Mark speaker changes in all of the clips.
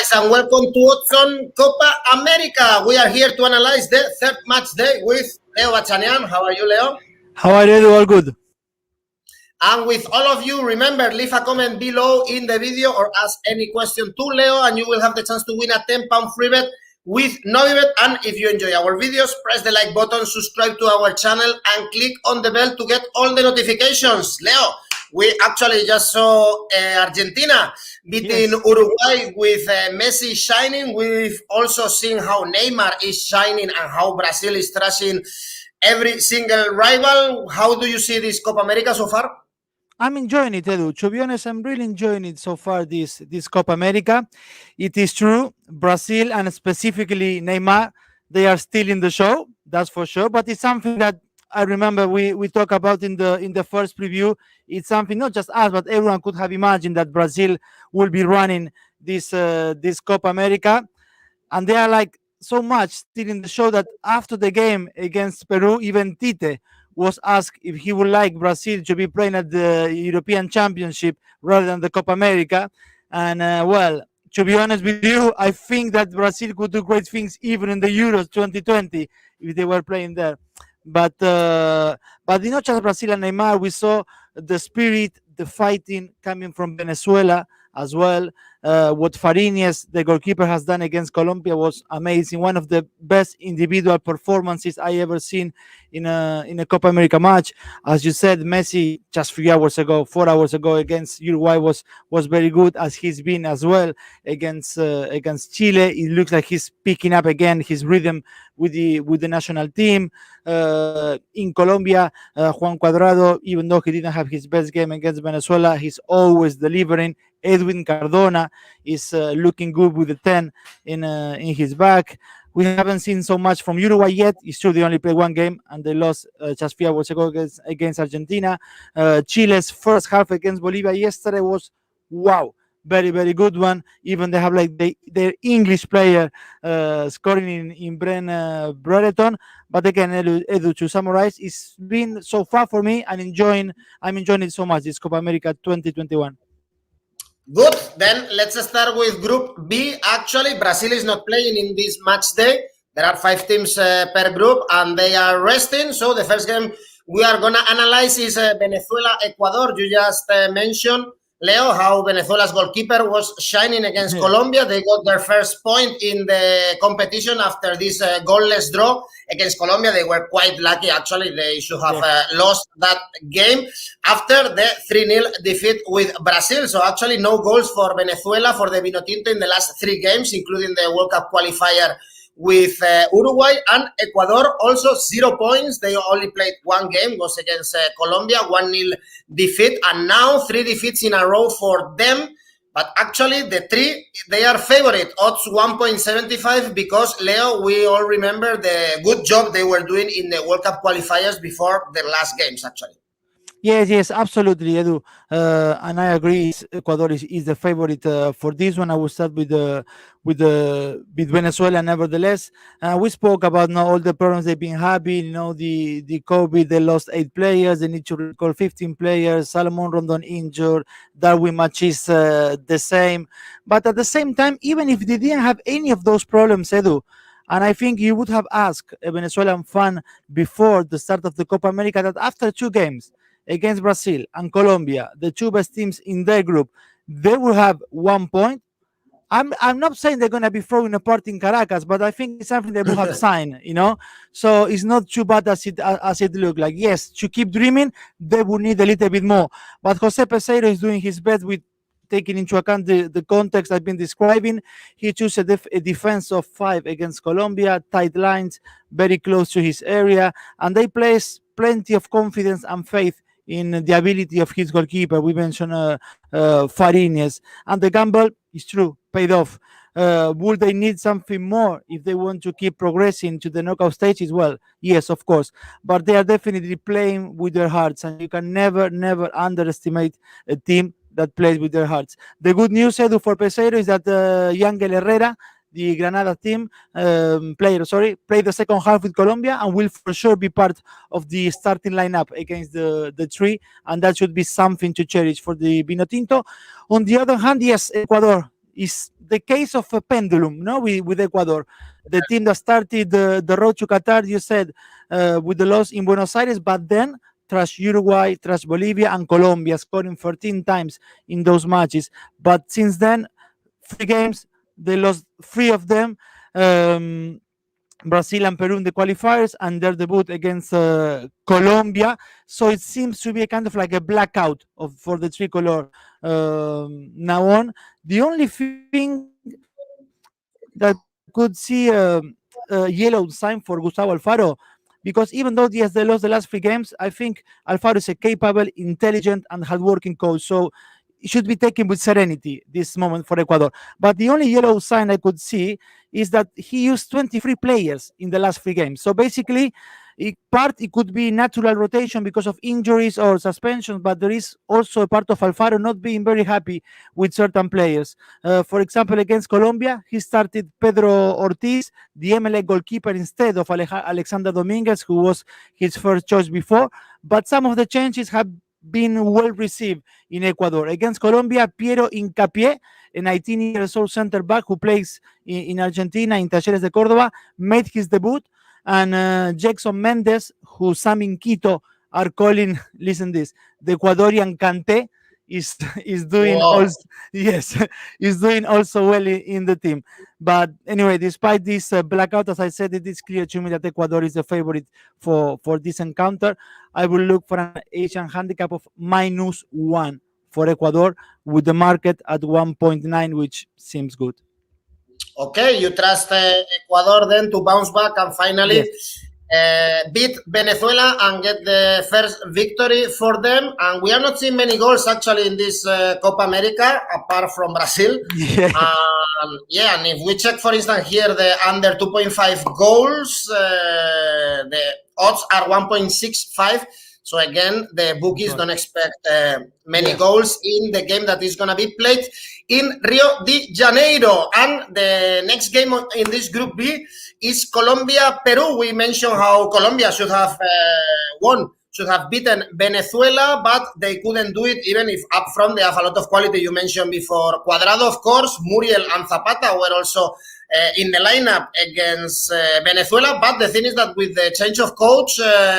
Speaker 1: guys, and welcome to Odds Copa America. We are here to analyze the third match day with Leo Bachanian. How are you, Leo?
Speaker 2: How are you? All good.
Speaker 1: And with all of you, remember, leave a comment below in the video or ask any question to Leo, and you will have the chance to win a £10 free bet with Novibet. And if you enjoy our videos, press the like button, subscribe to our channel, and click on the bell to get all the notifications. Leo, we actually just saw Argentina beating Uruguay with Messi shining. We've also seen how Neymar is shining and how Brazil is trashing every single rival. How do you see this Copa America so far?
Speaker 2: I'm enjoying it, Edu. To be honest, I'm really enjoying it so far, this Copa America. It is true, Brazil and specifically Neymar, they are still in the show, that's for sure. But it's something that I remember we talked about in the first preview. It's something not just us, but everyone could have imagined that Brazil will be running this Copa America. And they are like so much still in the show that after the game against Peru, even Tite was asked if he would like Brazil to be playing at the European Championship rather than the Copa America. And well, to be honest with you, I think that Brazil could do great things even in the Euros 2020 if they were playing there. But not just Brazil and Neymar, we saw the spirit, the fighting coming from Venezuela as well. What Fariñez, the goalkeeper, has done against Colombia was amazing. One of the best individual performances I ever seen in a Copa America match. As you said, Messi just 4 hours ago against Uruguay was very good, as he's been as well against Chile. It looks like he's picking up again his rhythm with the national team. In Colombia, Juan Cuadrado, even though he didn't have his best game against Venezuela, he's always delivering. Edwin Cardona is looking good with the 10 in his back. We haven't seen so much from Uruguay yet. It's true they only played one game and they lost just 4 hours ago against Argentina. Chile's first half against Bolivia yesterday was wow. Very, very good one. Even they have like their English player scoring in Brent Brereton. But again, Edu, to summarize, it's been so far for me. I'm enjoying it so much, this Copa America 2021.
Speaker 1: Good. Then let's start with Group B. Actually, Brazil is not playing in this match day. There are 5 teams per group, and they are resting. So the first game we are going to analyze is Venezuela-Ecuador. You just mentioned, Leo, how Venezuela's goalkeeper was shining against Colombia. They got their first point in the competition after this goalless draw against Colombia. They were quite lucky, actually. They should have lost that game after the 3-0 defeat with Brazil. So actually no goals for Venezuela, for the Vinotinto in the last 3 games, including the World Cup qualifier with Uruguay. And Ecuador also 0 points. They only played 1 game, was against Colombia, 1-0 defeat, and now 3 defeats in a row for them. But actually the 3, they are favorite, odds 1.75, because, Leo, we all remember the good job they were doing in the World Cup qualifiers before the last games, actually.
Speaker 2: Yes, absolutely, Edu. And I agree. Ecuador is the favorite for this one. I will start with Venezuela. Nevertheless, we spoke about all the problems they've been having. The COVID. They lost 8 players. They need to recall 15 players. Salomon Rondon injured. Darwin Machis the same. But at the same time, even if they didn't have any of those problems, Edu, and I think you would have asked a Venezuelan fan before the start of the Copa America that after 2 games against Brazil and Colombia, the 2 best teams in their group, they will have 1 point. I'm not saying they're going to be throwing a party in Caracas, but I think it's something they will have signed, So it's not too bad as it looked like. Yes, to keep dreaming, they will need a little bit more. But Jose Peseiro is doing his best with taking into account the context I've been describing. He chose a defense of 5 against Colombia, tight lines, very close to his area, and they place plenty of confidence and faith in the ability of his goalkeeper. We mentioned Fariñez, and the gamble is true, paid off. Would they need something more if they want to keep progressing to the knockout stages? Well, yes, of course, but they are definitely playing with their hearts, and you can never underestimate a team that plays with their hearts. The good news, Edu, for Peseiro is that Yangel Herrera, the Granada team played the second half with Colombia and will for sure be part of the starting lineup against the 3, and that should be something to cherish for the Vinotinto. On the other hand, yes, Ecuador, is the case of a pendulum, no, with Ecuador, the team that started the road to Qatar. You said with the loss in Buenos Aires, but then trashed Uruguay, trashed Bolivia, and Colombia, scoring 14 times in those matches. But since then, 3 games, they lost 3 of them. Um, Brazil and Peru in the qualifiers, and their debut against Colombia. So it seems to be a kind of like a blackout for the tricolor now on. The only thing that could see a yellow sign for Gustavo Alfaro, because even though yes, they lost the last 3 games, I think Alfaro is a capable, intelligent, and hardworking coach. So it should be taken with serenity this moment for Ecuador. But the only yellow sign I could see is that he used 23 players in the last 3 games. So basically, it could be natural rotation because of injuries or suspensions, but there is also a part of Alfaro not being very happy with certain players. For example, against Colombia, he started Pedro Ortiz, the MLA goalkeeper, instead of Alexander Dominguez, who was his first choice before. But some of the changes have been well received in Ecuador. Against Colombia, Piero Hincapié, a 19 years old center back who plays in Argentina in Talleres de Córdoba, made his debut. And Jackson Mendes, who some in Quito are calling, listen this, the Ecuadorian Kante, is doing
Speaker 1: Wow.
Speaker 2: also, yes, is doing also well in the team. But anyway, despite this blackout, as I said, it is clear to me that Ecuador is the favorite for this encounter. I will look for an Asian handicap of -1 for Ecuador, with the market at 1.9, which seems good.
Speaker 1: Okay, you trust Ecuador then to bounce back and finally beat Venezuela and get the first victory for them. And we are not seeing many goals actually in this Copa America, apart from Brazil.
Speaker 2: Yeah.
Speaker 1: And if we check, for instance, here the under 2.5 goals, the odds are 1.65. So again, the bookies don't expect many goals in the game that is going to be played in Rio de Janeiro. And the next game in this Group B is Colombia-Peru. We mentioned how Colombia should have won, should have beaten Venezuela, but they couldn't do it, even if up front they have a lot of quality. You mentioned before Cuadrado, of course, Muriel and Zapata were also in the lineup against Venezuela. But the thing is that with the change of coach,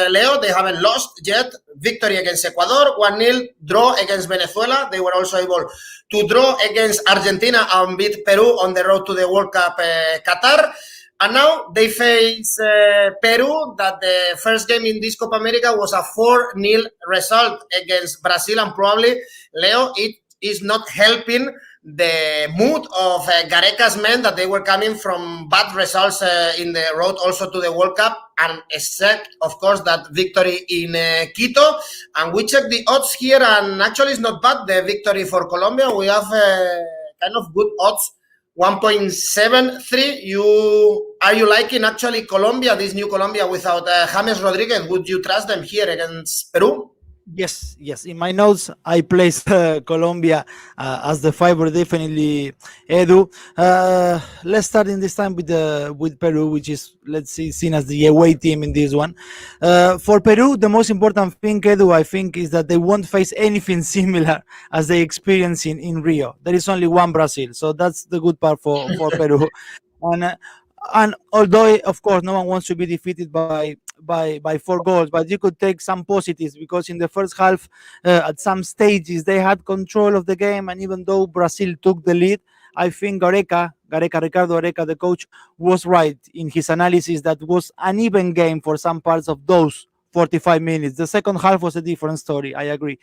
Speaker 1: Leo, they haven't lost yet. Victory against Ecuador, 1-0, draw against Venezuela. They were also able to draw against Argentina and beat Peru on the road to the World Cup Qatar. And now they face Peru, that the first game in this Copa America was a 4-0 result against Brazil. And probably, Leo, it is not helping the mood of Gareca's men, that they were coming from bad results in the road also to the World Cup, and except, of course, that victory in Quito. And we checked the odds here, and actually it's not bad, the victory for Colombia. We have kind of good odds, 1.73. Are you liking actually Colombia, this new Colombia without James Rodriguez? Would you trust them here against Peru?
Speaker 2: Yes. In my notes, I placed Colombia as the favorite, definitely, Edu. Let's start in this time with Peru, which is, let's see, seen as the away team in this one. For Peru, the most important thing, Edu, I think, is that they won't face anything similar as they experienced in Rio. There is only one Brazil, so that's the good part for Peru. And although, of course, no one wants to be defeated by 4 goals, but you could take some positives, because in the first half, at some stages, they had control of the game, and even though Brazil took the lead, I think Ricardo Gareca, the coach, was right in his analysis that was an even game for some parts of those 45 minutes. The second half was a different story, I agree.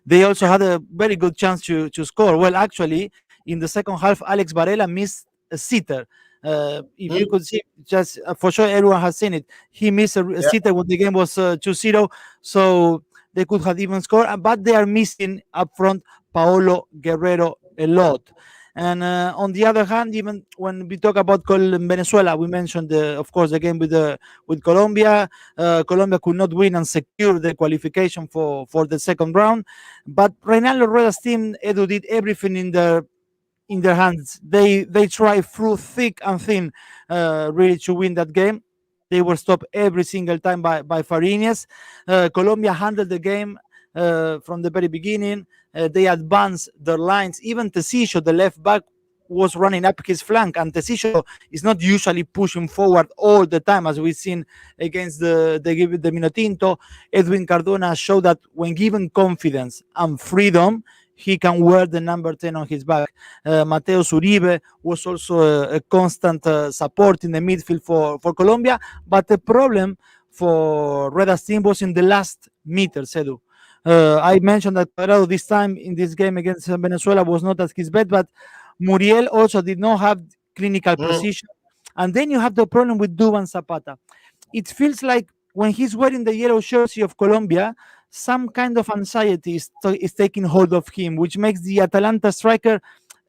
Speaker 2: They also had a very good chance to score. Well, actually, in the second half, Alex Varela missed a sitter. If you could see, just for sure, everyone has seen it. He missed a sitter when the game was 2-0, so they could have even scored. But they are missing up front Paolo Guerrero a lot. And on the other hand, even when we talk about Venezuela, we mentioned, of course, the game with Colombia. Colombia could not win and secure the qualification for the second round. But Reinaldo Rueda's team, Edu, did everything in their hands. They try through thick and thin, really, to win that game. They were stopped every single time by Fariñez. Colombia handled the game from the very beginning. they advanced their lines. Even Tecillo, the left back, was running up his flank, and Tecillo is not usually pushing forward all the time, as we've seen against the Minotinto. Edwin Cardona showed that when given confidence and freedom, he can wear the number 10 on his back. Mateus Uribe was also a constant support in the midfield for Colombia, but the problem for Red Team was in the last meters, Edu. I mentioned that Cuadrado this time in this game against Venezuela was not at his best, but Muriel also did not have clinical precision. And then you have the problem with Duban Zapata. It feels like when he's wearing the yellow jersey of Colombia, some kind of anxiety is taking hold of him, which makes the Atalanta striker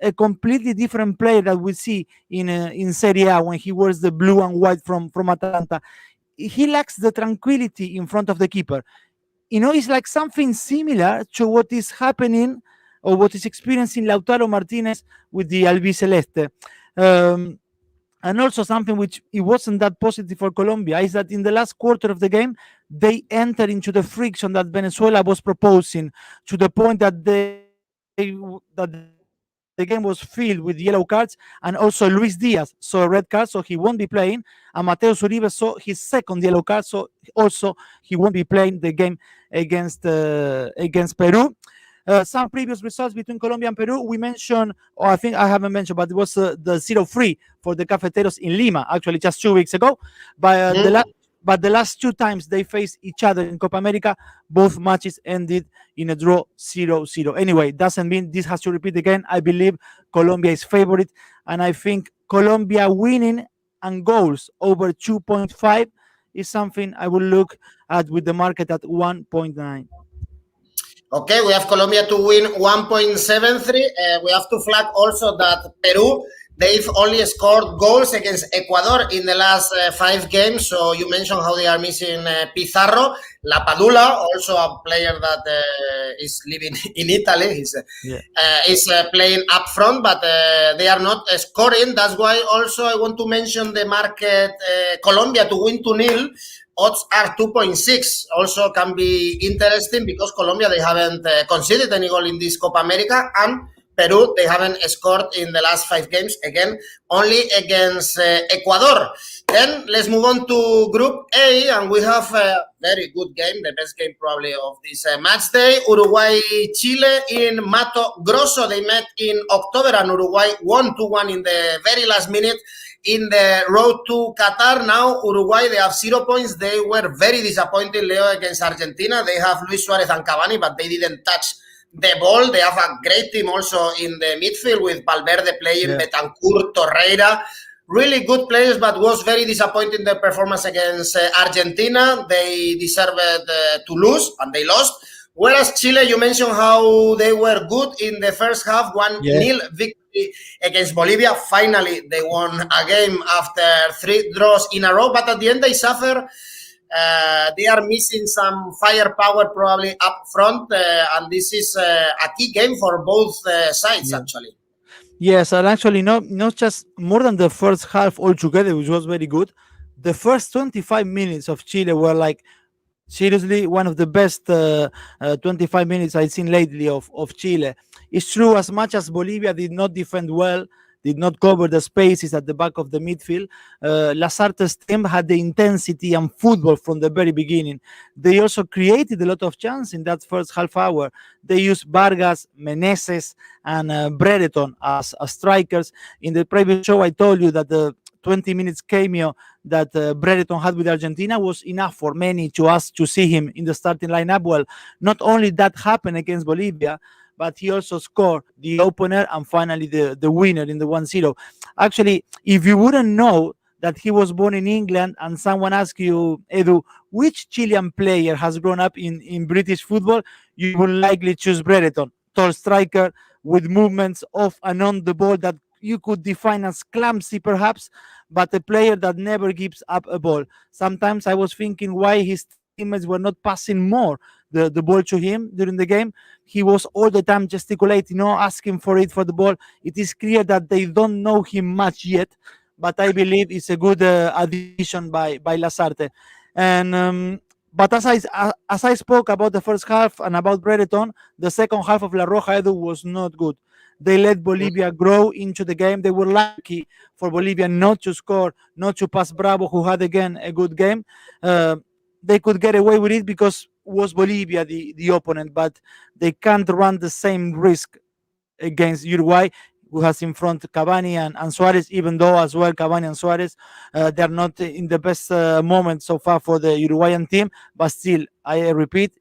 Speaker 2: a completely different player that we see in Serie A when he wears the blue and white from Atalanta. He lacks the tranquility in front of the keeper. It's like something similar to what is happening or what is experiencing Lautaro Martinez with the Albiceleste. And also something which it wasn't that positive for Colombia is that in the last quarter of the game, they entered into the friction that Venezuela was proposing, to the point that the game was filled with yellow cards, and also Luis Diaz saw a red card, so he won't be playing, and Mateus Uribe saw his second yellow card, so also he won't be playing the game against Peru. Some previous results between Colombia and Peru, we mentioned, or I think I haven't mentioned, but it was the 0-3 for the Cafeteros in Lima, actually just 2 weeks ago. But the last two times they faced each other in Copa America, both matches ended in a draw 0-0. Anyway, doesn't mean this has to repeat again. I believe Colombia is favorite, and I think Colombia winning and goals over 2.5 is something I will look at with the market at 1.9.
Speaker 1: Okay, we have Colombia to win 1.73. We have to flag also that Peru, they've only scored goals against Ecuador in the last 5 games. So you mentioned how they are missing Pizarro. La Padula, also a player that is living in Italy, is playing up front, but they are not scoring. That's why also I want to mention the market, Colombia to win 2-0. Odds are 2.6. Also can be interesting because Colombia, they haven't conceded any goal in this Copa America, and Peru, they haven't scored in the last 5 games, again, only against Ecuador. Then let's move on to Group A, and we have a very good game, the best game probably of this match day. Uruguay-Chile in Mato Grosso. They met in October, and Uruguay won 2-1 in the very last minute. In the road to Qatar, now Uruguay, they have 0 points. They were very disappointed, Leo, against Argentina. They have Luis Suarez and Cavani, but they didn't touch the ball. They have a great team also in the midfield with Valverde playing, Betancourt, Torreira. Really good players, but was very disappointing their performance against Argentina. They deserved to lose, and they lost. Whereas Chile, you mentioned how they were good in the first half, 1-0 victory against Bolivia. Finally, they won a game after 3 draws in a row, but at the end they suffer. They are missing some firepower probably up front, and this is a key game for both sides, actually.
Speaker 2: Yes, and actually not just more than the first half altogether, which was very good. The first 25 minutes of Chile were like, seriously, one of the best 25 minutes I've seen lately of Chile. It's true, as much as Bolivia did not defend well, did not cover the spaces at the back of the midfield, Lasarte's team had the intensity and football from the very beginning. They also created a lot of chance in that first half hour. They used Vargas, Meneses, and Brereton as strikers. In the previous show, I told you that the 20 minutes cameo that Brereton had with Argentina was enough for many to ask to see him in the starting lineup. Well, not only that happened against Bolivia, but he also scored the opener and finally the winner in the 1-0. Actually, if you wouldn't know that he was born in England and someone asks you, Edu, which Chilean player has grown up in British football, you will likely choose Brereton. Tall striker with movements off and on the ball that you could define as clumsy perhaps, but a player that never gives up a ball. Sometimes I was thinking why his teammates were not passing more the ball to him during the game. He was all the time gesticulating, asking for the ball. It is clear that they don't know him much yet, but I believe it's a good addition by Lasarte. And but as I spoke about the first half and about Brereton, the second half of La Roja Edu was not good. They let Bolivia grow into the game. They were lucky for Bolivia not to score, not to pass Bravo, who had again a good game. They could get away with it because was Bolivia the opponent, but they can't run the same risk against Uruguay, who has in front Cavani and Suarez, even though as well Cavani and Suarez, they are not in the best moment so far for the Uruguayan team. But still, I repeat,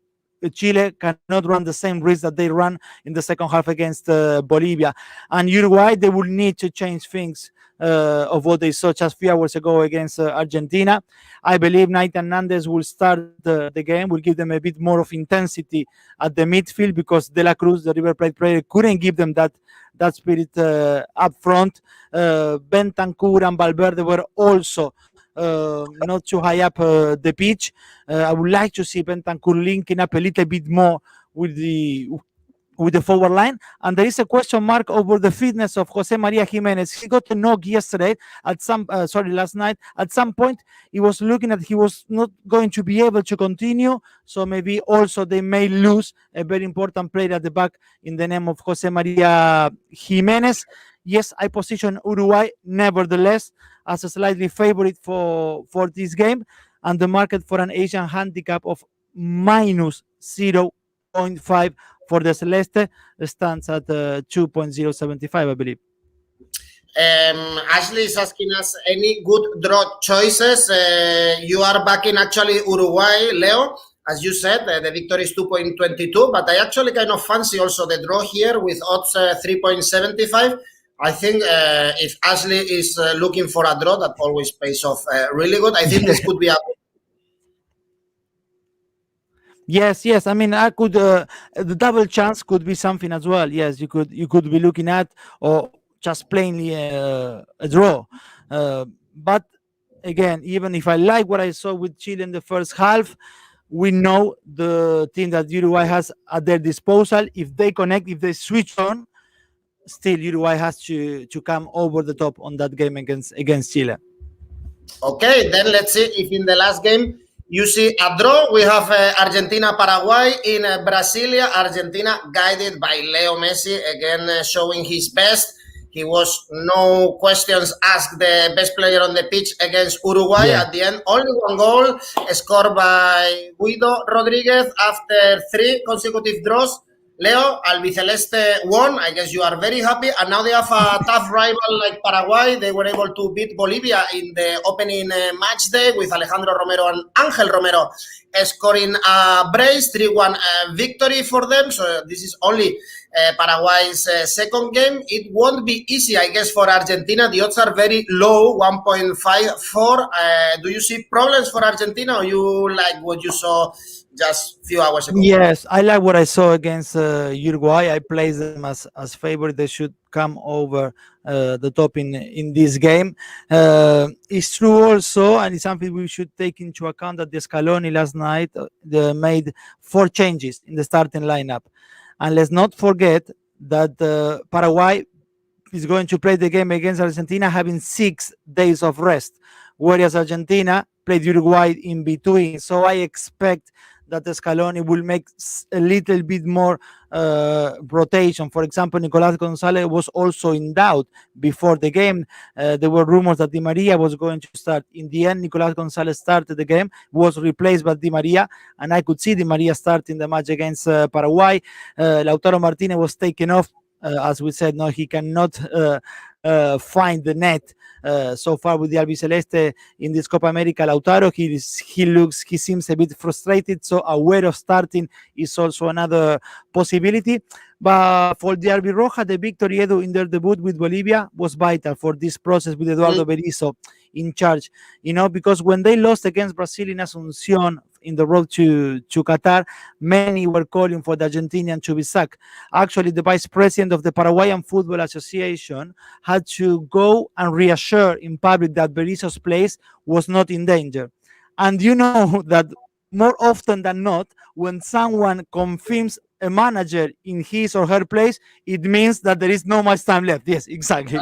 Speaker 2: Chile cannot run the same risk that they ran in the second half against Bolivia. And Uruguay, they will need to change things of what they saw just a few hours ago against Argentina. I believe Nathan Hernandez will start the game, will give them a bit more of intensity at the midfield because De La Cruz, the River Plate player, couldn't give them that spirit up front. Bentancur and Valverde were also not too high up the pitch. I would like to see Bentancur linking up a little bit more with the forward line. And there is a question mark over the fitness of Jose Maria Jimenez. He got a knock yesterday last night. At some point, he was looking at he was not going to be able to continue. So maybe also they may lose a very important player at the back in the name of Jose Maria Jimenez. Yes, I position Uruguay nevertheless as a slightly favorite for this game, and the market for an Asian handicap of minus 0.5 for the Celeste stands at 2.075, I believe.
Speaker 1: Ashley is asking us any good draw choices. You are backing actually Uruguay, Leo. As you said, the victory is 2.22, but I actually kind of fancy also the draw here with odds 3.75. I think if Ashley is looking for a draw, that always pays off really good. I think this could be a
Speaker 2: Yes. I mean, I could the double chance could be something as well. Yes, you could be looking at or just plainly a draw. But again, even if I like what I saw with Chile in the first half, we know the team that Uruguay has at their disposal. If they connect, if they switch on, still Uruguay has to come over the top on that game against Chile.
Speaker 1: Okay, then let's see if in the last game you see a draw. We have Argentina, Paraguay in Brasilia. Argentina guided by Leo Messi, again showing his best. He was, no questions asked, the best player on the pitch against Uruguay.
Speaker 2: Yeah.
Speaker 1: At the end, only one goal scored by Guido Rodriguez after 3 consecutive draws. Leo, Albiceleste won. I guess you are very happy. And now they have a tough rival like Paraguay. They were able to beat Bolivia in the opening match day with Alejandro Romero and Angel Romero scoring a brace, 3-1 victory for them. So this is only Paraguay's second game. It won't be easy, I guess, for Argentina. The odds are very low, 1.54. Do you see problems for Argentina, or you like what you saw just a few hours ago?
Speaker 2: Yes, I like what I saw against Uruguay. I placed them as favorite. They should come over the top in this game. It's true also, and it's something we should take into account, that the Scaloni last night they made 4 changes in the starting lineup. And let's not forget that Paraguay is going to play the game against Argentina having 6 days of rest, whereas Argentina played Uruguay in between. So I expect that the Scaloni will make a little bit more rotation. For example, Nicolás González was also in doubt before the game. There were rumors that Di Maria was going to start. In the end, Nicolás González started the game, was replaced by Di Maria, and I could see Di Maria starting the match against Paraguay. Lautaro Martinez was taken off. As we said, no, he cannot find the net so far with the Albiceleste in this Copa America. Lautaro, he seems a bit frustrated, so aware of starting is also another possibility. But for the Albirroja, the victory in their debut with Bolivia was vital for this process with Eduardo Berizzo in charge. Because when they lost against Brazil in Asunción in the road to Qatar, many were calling for the Argentinian to be sacked. Actually, the vice president of the Paraguayan Football Association had to go and reassure in public that Berizzo's place was not in danger. And you know that more often than not, when someone confirms a manager in his or her place, it means that there is no much time left. Yes, exactly.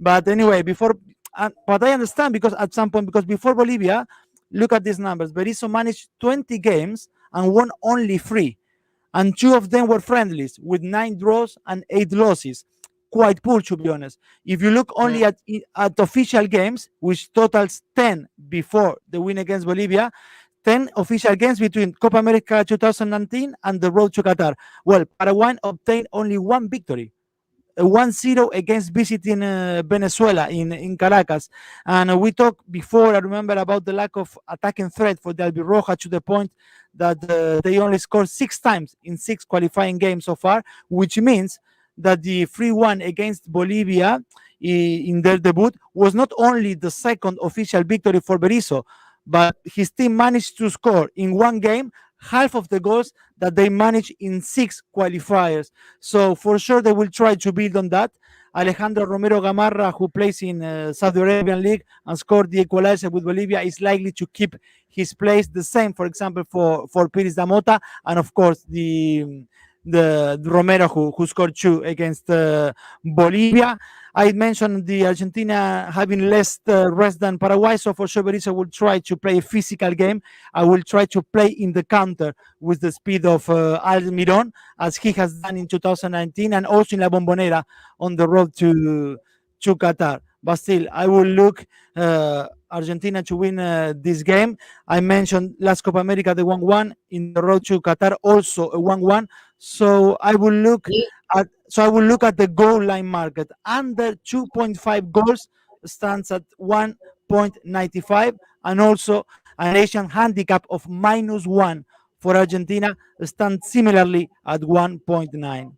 Speaker 2: But anyway, but I understand, because at some point, because before Bolivia, look at these numbers. Berizzo managed 20 games and won only 3, and 2 of them were friendlies with 9 draws and 8 losses. Quite poor, to be honest. If you look only at official games, which totals 10 before the win against Bolivia, 10 official games between Copa America 2019 and the road to Qatar. Well, Paraguay obtained only 1 victory, 1-0 against visiting Venezuela in Caracas. And we talked before, I remember, about the lack of attacking threat for the Albirroja, to the point that they only scored 6 times in 6 qualifying games so far, which means that the 3-1 against Bolivia in their debut was not only the second official victory for Berizzo, but his team managed to score in 1 game half of the goals that they managed in 6 qualifiers. So for sure they will try to build on that. Alejandro Romero Gamarra, who plays in Saudi Arabian League and scored the equalizer with Bolivia, is likely to keep his place. The same, for example, for Pires da Mota, and of course the Romero who scored 2 against Bolivia. I mentioned the Argentina having less rest than Paraguay, so for sure Berizzo will try to play a physical game. I will try to play in the counter with the speed of Almiron, as he has done in 2019 and also in La Bombonera on the road to Qatar. But still, I will look Argentina to win this game. I mentioned last Copa America, the 1-1 in the road to Qatar, also a 1-1. So I will look at the goal line market. Under 2.5 goals stands at 1.95, and also an Asian handicap of -1 for Argentina stands similarly at 1.9.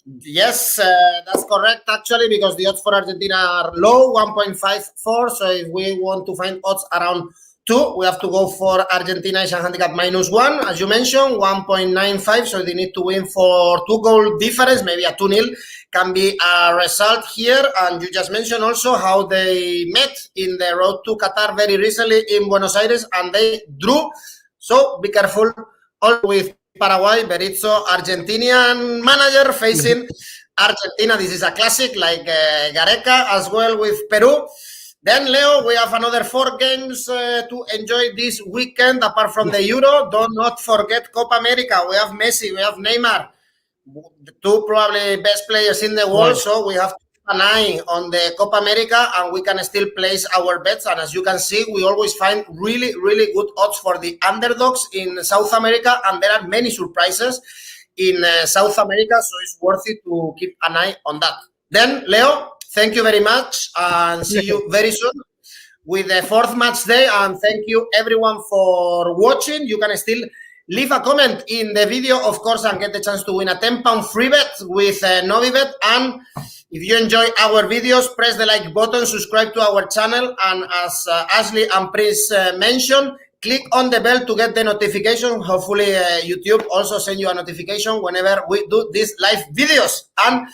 Speaker 1: Yes, that's correct, actually, because the odds for Argentina are low, 1.54. So if we want to find odds around 2, we have to go for Argentina Asian handicap -1, as you mentioned, 1.95. So they need to win for 2 goal difference, maybe a 2-0 can be a result here. And you just mentioned also how they met in the road to Qatar very recently in Buenos Aires and they drew. So be careful all with Paraguay. Berizzo, Argentinian manager facing Argentina. This is a classic, like Gareca as well with Peru. Then, Leo, we have another 4 games to enjoy this weekend, apart from the Euro. Do not forget Copa America. We have Messi, we have Neymar, the 2 probably best players in the world. So we have to keep an eye on the Copa America, and we can still place our bets. And as you can see, we always find really, really good odds for the underdogs in South America, and there are many surprises in South America, so it's worth it to keep an eye on that. Then, Leo, thank you very much, and see you very soon with the 4th match day. And thank you everyone for watching. You can still leave a comment in the video, of course, and get the chance to win a £10 free bet with Novibet. And if you enjoy our videos, press the like button, subscribe to our channel, and as Ashley and Prince mentioned, click on the bell to get the notification. Hopefully YouTube also send you a notification whenever we do these live videos. And